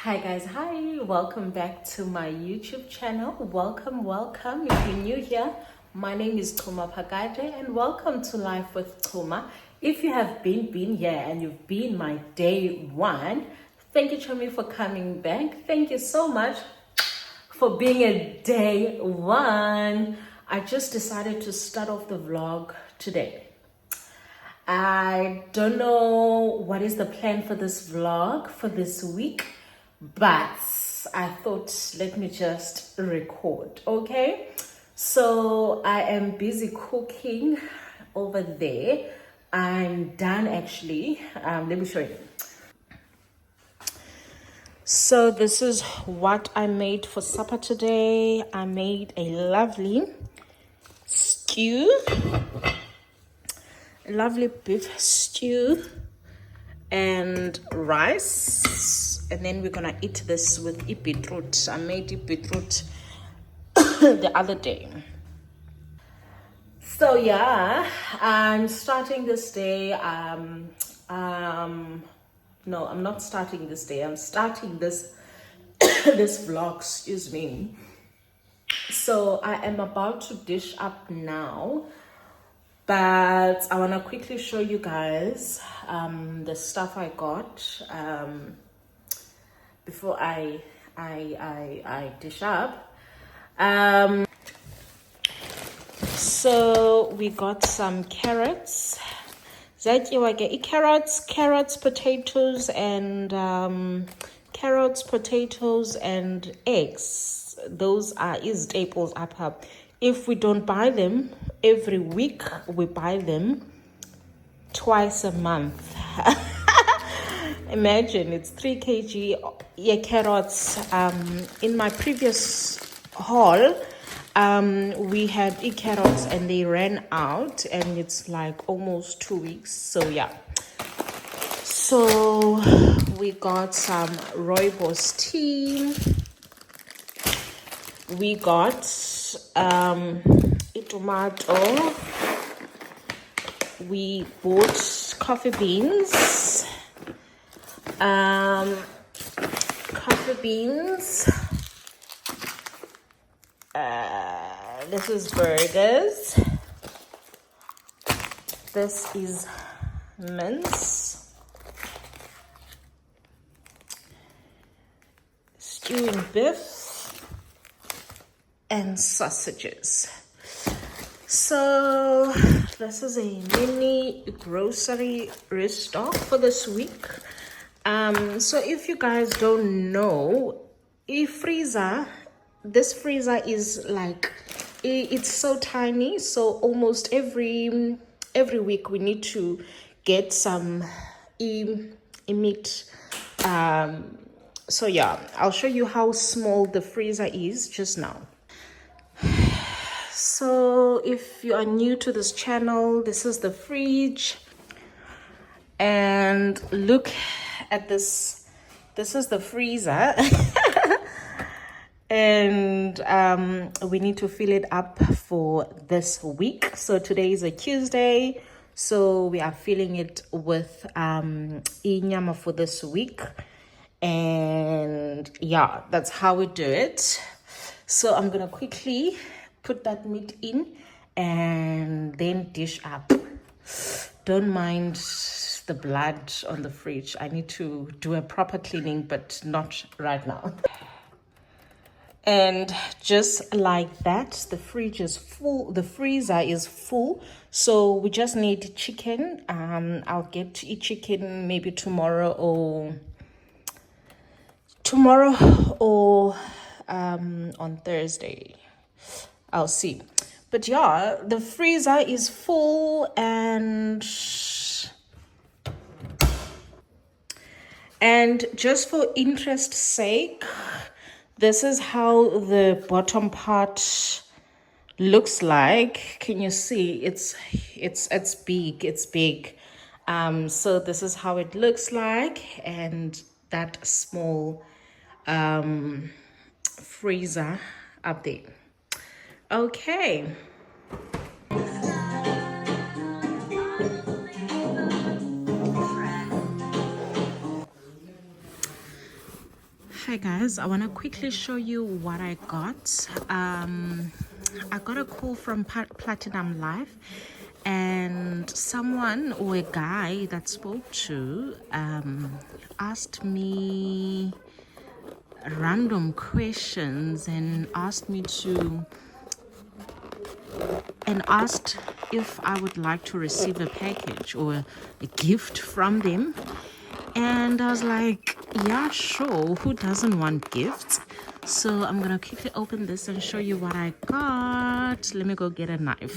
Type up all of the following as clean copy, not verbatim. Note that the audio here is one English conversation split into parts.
Hi guys, hi, welcome back to my YouTube channel. Welcome. If you're new here, my name is hope.pakade and welcome to Life with Chuma. If you have been here and you've been my day one, thank you Chumi for coming back. Thank you so much for being a day one. I just decided to start off the vlog today. I don't know what is the plan for this vlog for this week, but I thought let me just record. Okay, so I am busy cooking over there. I'm done actually. Let me show you. So this is what I made for supper today. I made a lovely stew, a lovely beef stew and rice, and then we're gonna eat this with beetroot. I made beetroot the other day. So yeah, I'm starting this day. No, I'm not starting this day. I'm starting this this vlog. Excuse me. So I am about to dish up now, but I want to quickly show you guys the stuff I got before I dish up. So we got some carrots, carrots, potatoes, and eggs. Those are staples up. If we don't buy them every week, we buy them twice a month. Imagine it's 3 kg carrots. In my previous haul, we had carrots and they ran out, and it's like almost 2 weeks. So yeah, so we got some rooibos tea. We got a tomato. We bought coffee beans. This is burgers. This is mince, stewing beef, and sausages. So this is a mini grocery restock for this week. So if you guys don't know, this freezer is like, it's so tiny, so almost every week we need to get some meat. So yeah, I'll show you how small the freezer is just now. So if you are new to this channel, this is the fridge, and look at this. This is the freezer. And we need to fill it up for this week. So today is a Tuesday, so we are filling it with inyama for this week. And yeah, that's how we do it. So I'm gonna quickly put that meat in and then dish up. Don't mind the blood on the fridge. I need to do a proper cleaning, but not right now. And just like that, the fridge is full, the freezer is full. So we just need chicken. I'll get to eat chicken maybe tomorrow or on Thursday. I'll see. But yeah, the freezer is full, and just for interest's sake, this is how the bottom part looks like. Can you see? It's big. It's big. So this is how it looks like, and that small freezer up there. Okay. Hi guys, I want to quickly show you what I got. I got a call from Platinum Life, and someone or a guy that spoke to asked me random questions and asked if I would like to receive a package or a gift from them. And I was like, yeah, sure, who doesn't want gifts? So I'm gonna quickly open this and show you what I got. Let me go get a knife.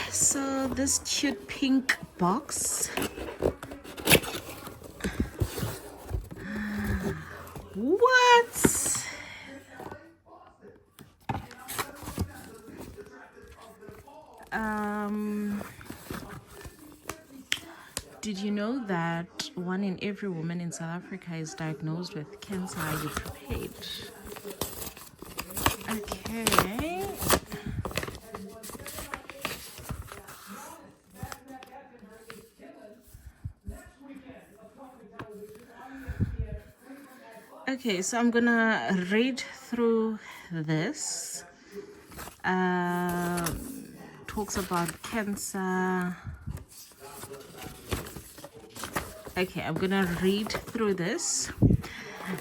So this cute pink box. What? Did you know that 1 in every woman in South Africa is diagnosed with cancer? Are you prepared? Okay. Okay, so I'm gonna read through this. Talks about cancer. Okay, I'm gonna read through this. I'm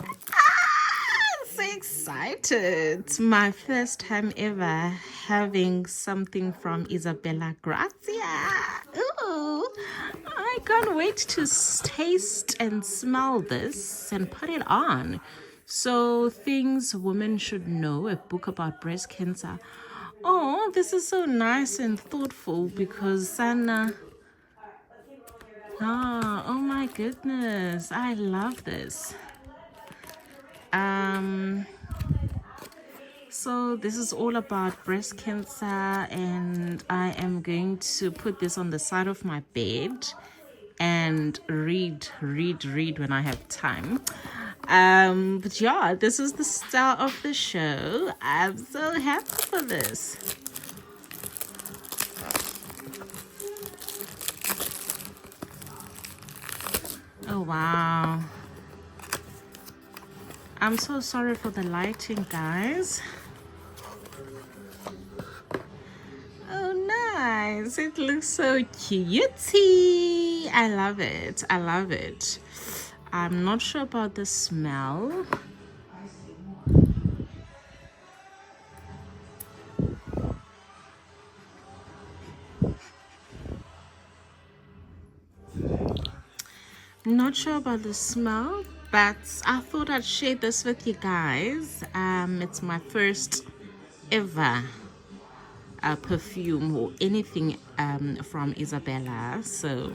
so excited. It's my first time ever having something from Isabella Grazia. Ooh, I can't wait to taste and smell this and put it on. So, things women should know, a book about breast cancer. Oh, this is so nice and thoughtful because Sana. Oh my goodness, I love this. So this is all about breast cancer, and I am going to put this on the side of my bed and read when I have time. But yeah, this is the star of the show. I'm so happy for this. Oh wow, I'm so sorry for the lighting, guys. Oh nice, it looks so cutesy. I love it, I love it. I'm not sure about the smell. Not sure about the smell, but I thought I'd share this with you guys. It's my first ever perfume or anything from Isabella. So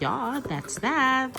yeah, that's that.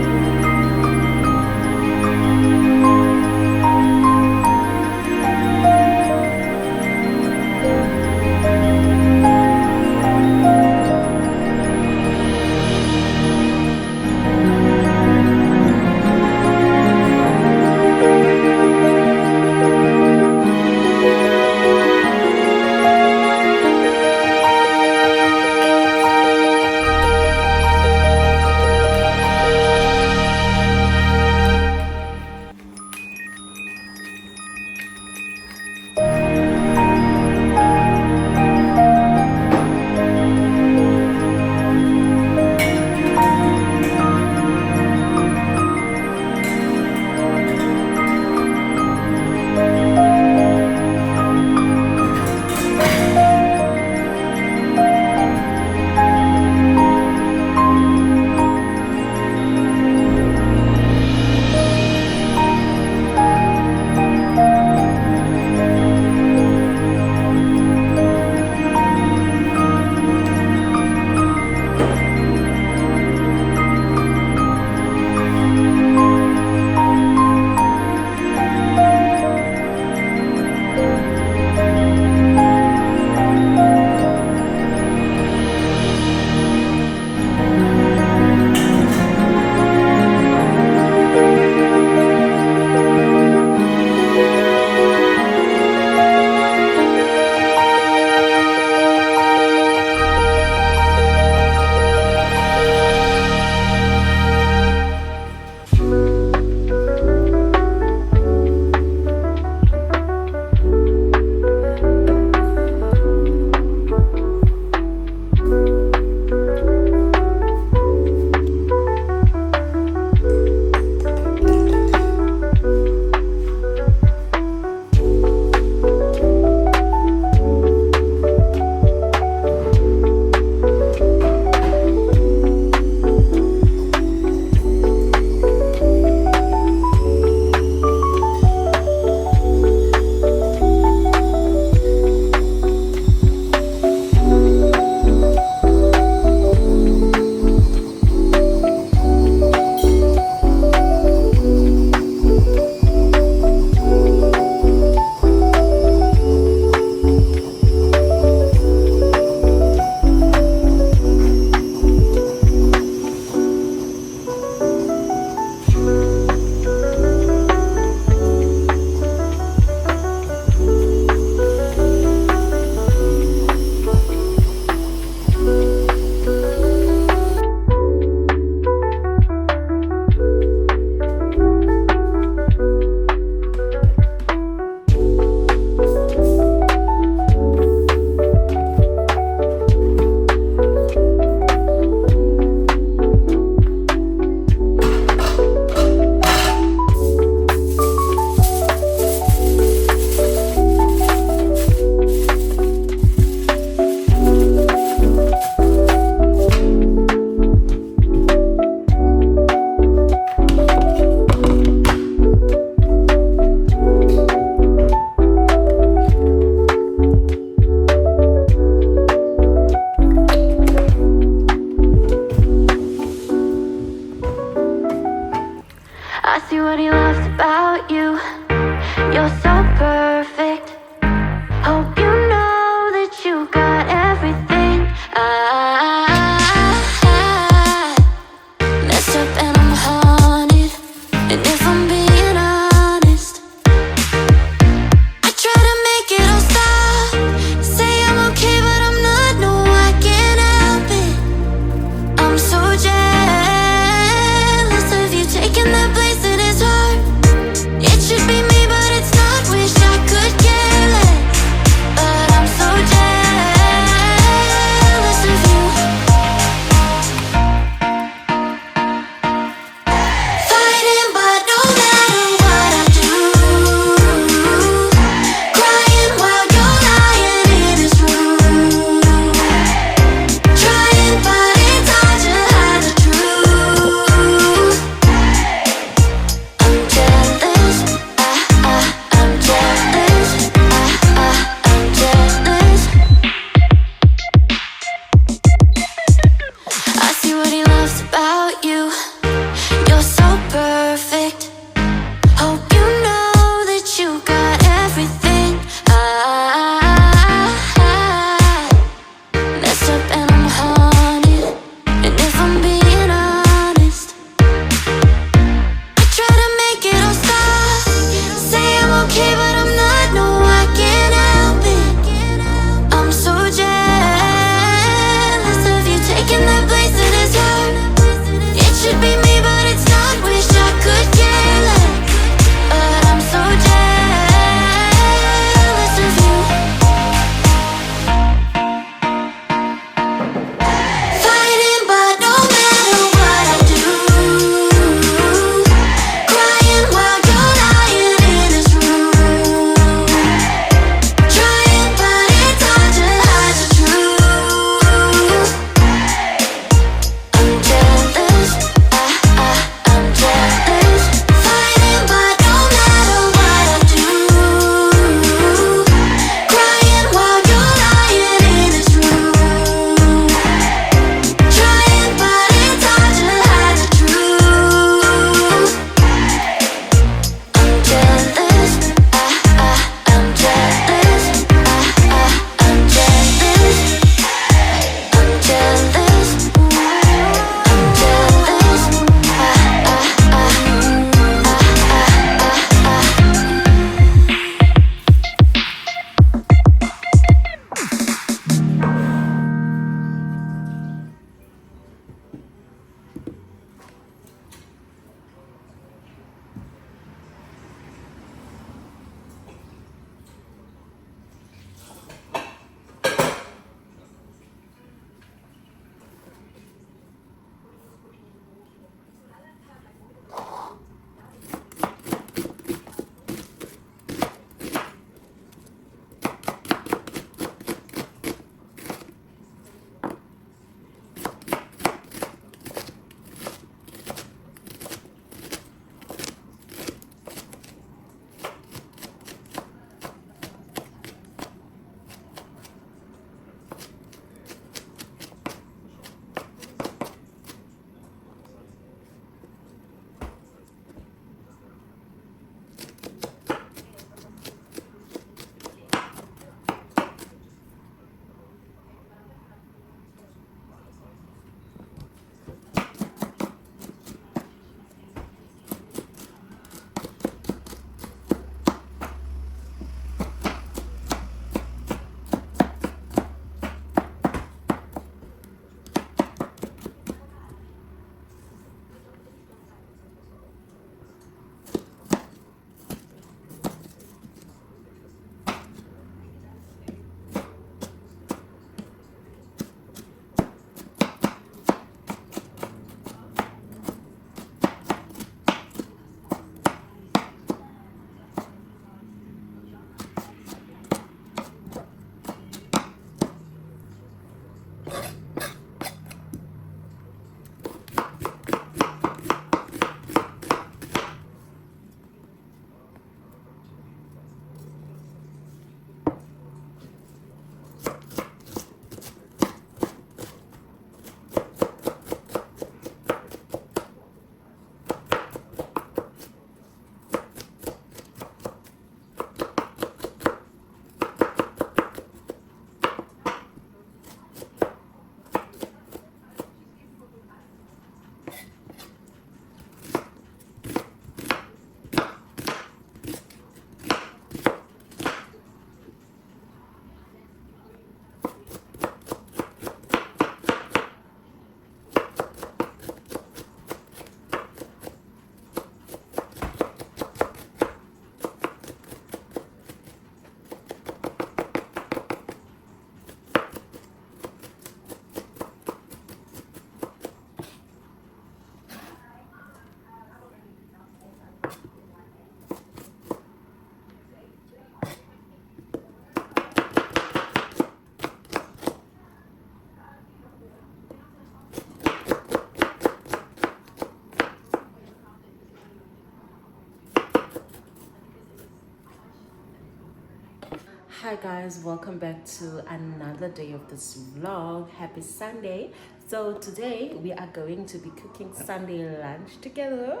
Hi guys, welcome back to another day of this vlog. Happy Sunday. So today we are going to be cooking Sunday lunch together.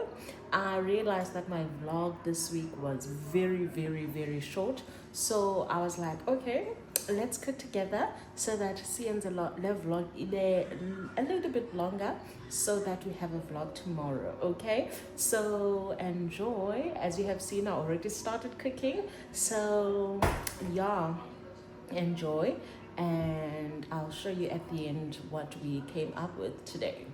I realized that my vlog this week was very short, so I was like, okay, let's cook together so that Sien's a vlog a little bit longer, so that we have a vlog tomorrow. Okay, so enjoy. As you have seen, I already started cooking, so yeah, enjoy, and I'll show you at the end what we came up with today.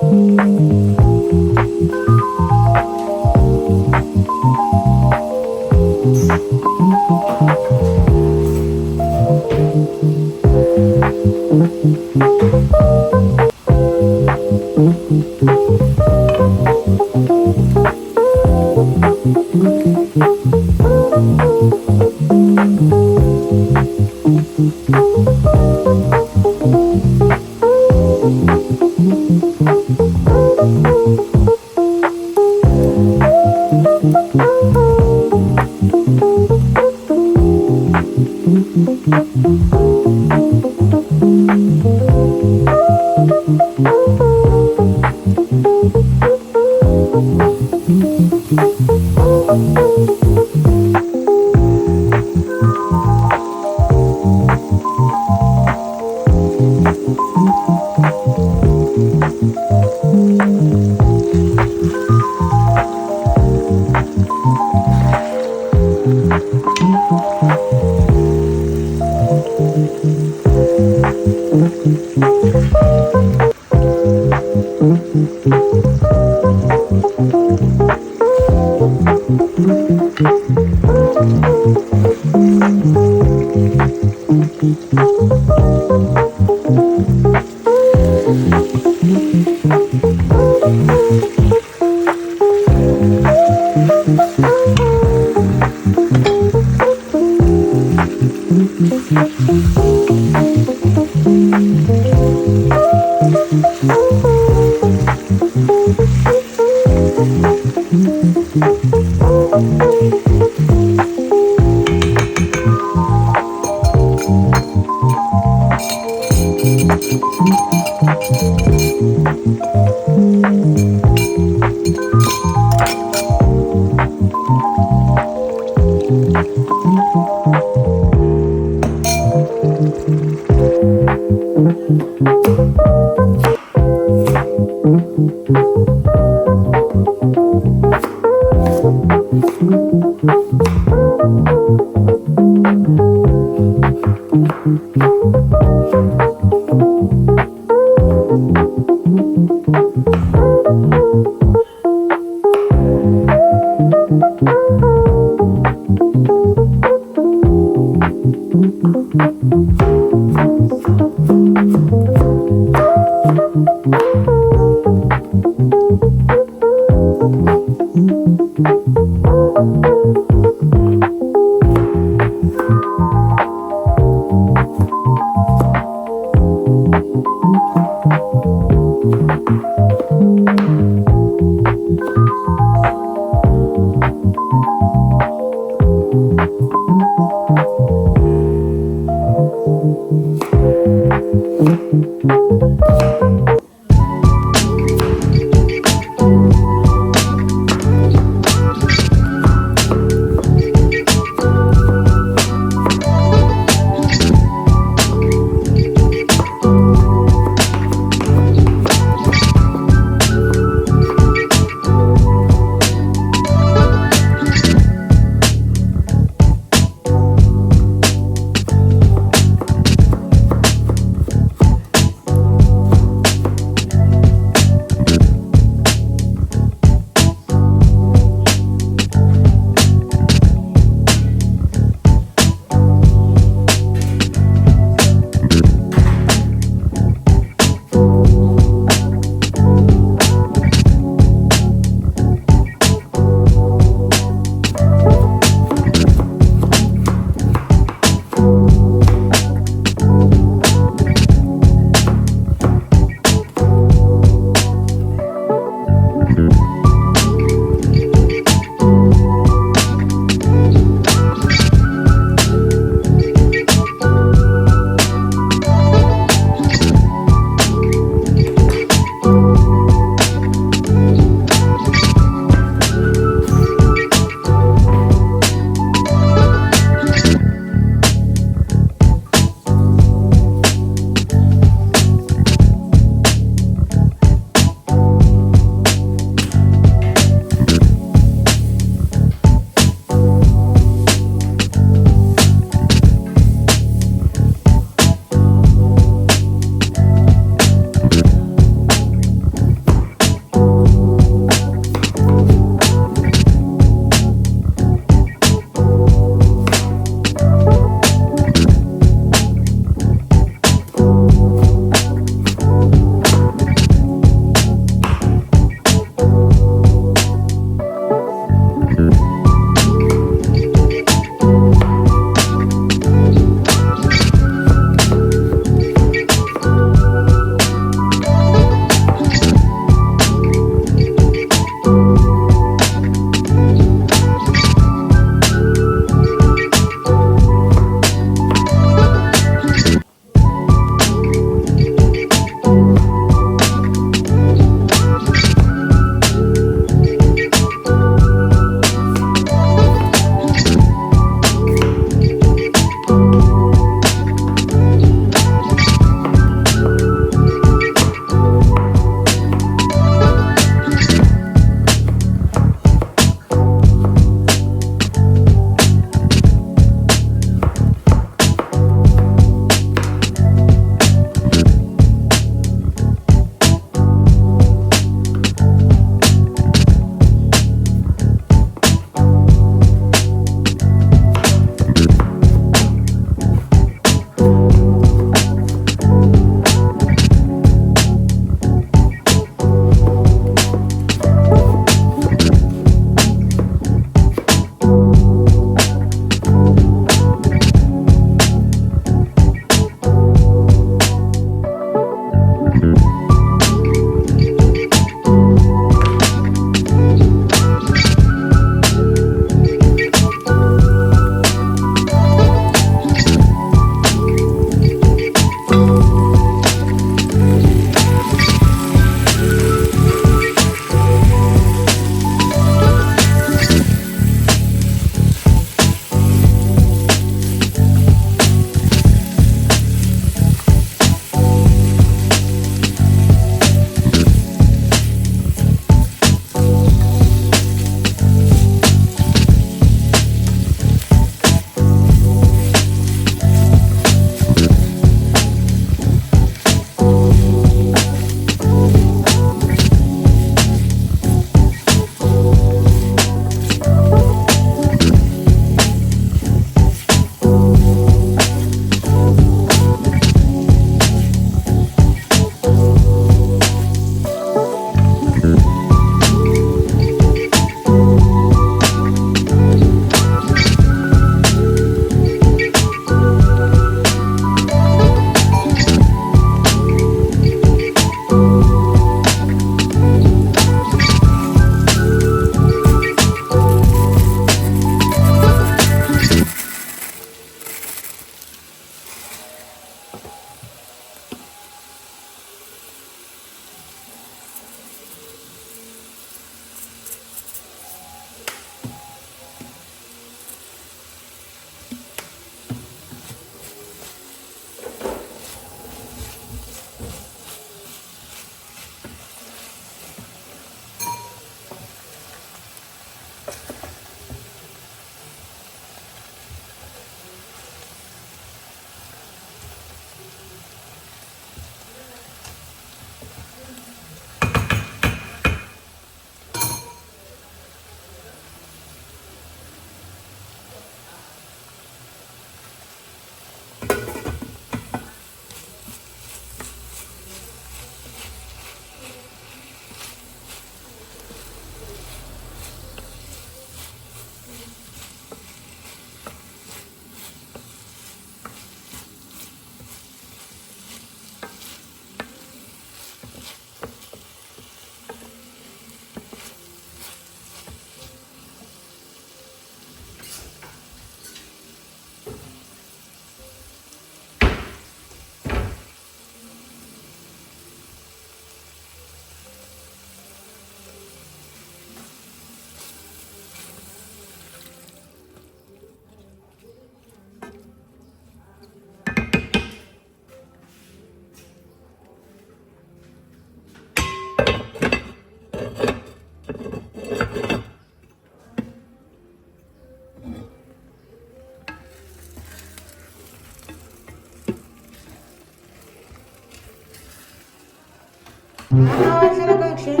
Shut up, action.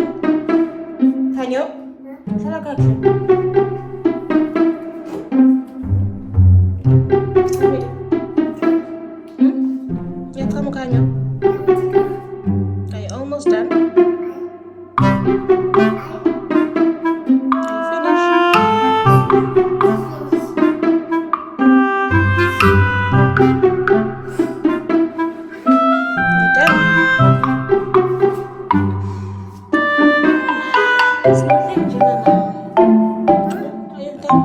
Tanyo? Shut up, action. Ya kamu kanyo? Are you almost done? Are you finished? You done? There's nothing, Jimena. Are you done?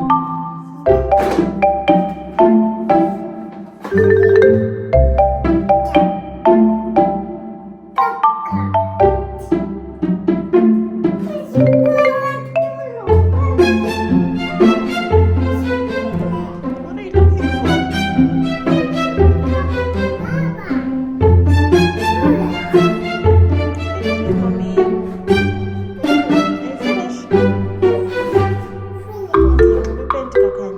What are you looking for? Looking for me. Are you finished? Okay, we'll be painting again.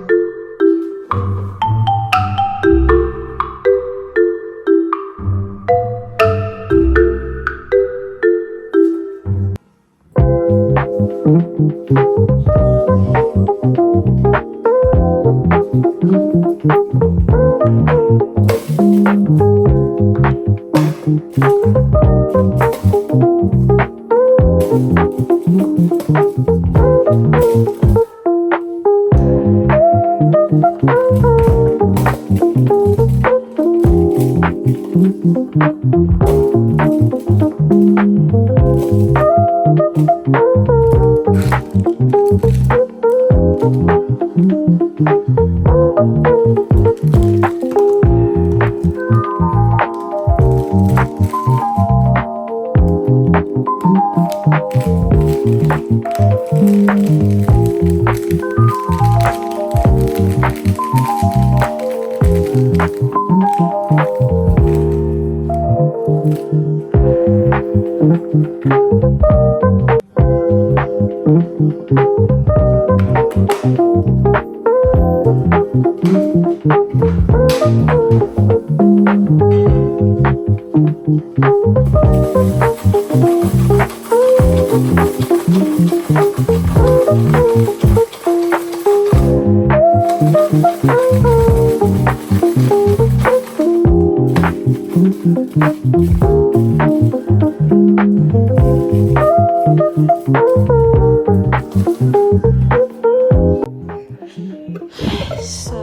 So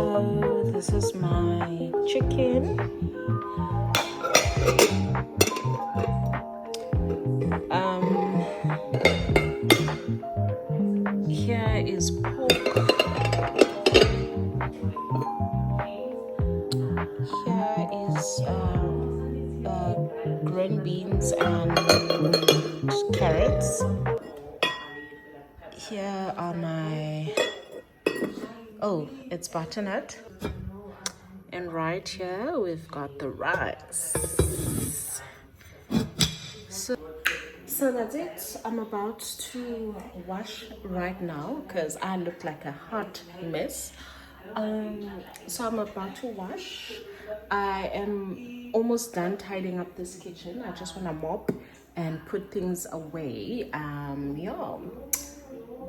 this is my chicken. Here is pork. Here is green beans and carrots. Here are my, oh, it's butternut. And right here we've got the rice. So that's it. I'm about to wash right now because I look like a hot mess. So I'm about to wash. I am almost done tidying up this kitchen. I just want to mop and put things away. Yeah,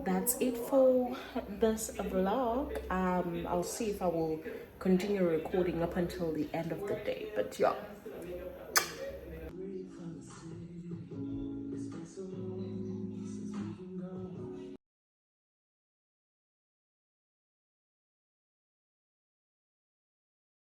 that's it for this vlog. I'll see if I will continue recording up until the end of the day, but yeah.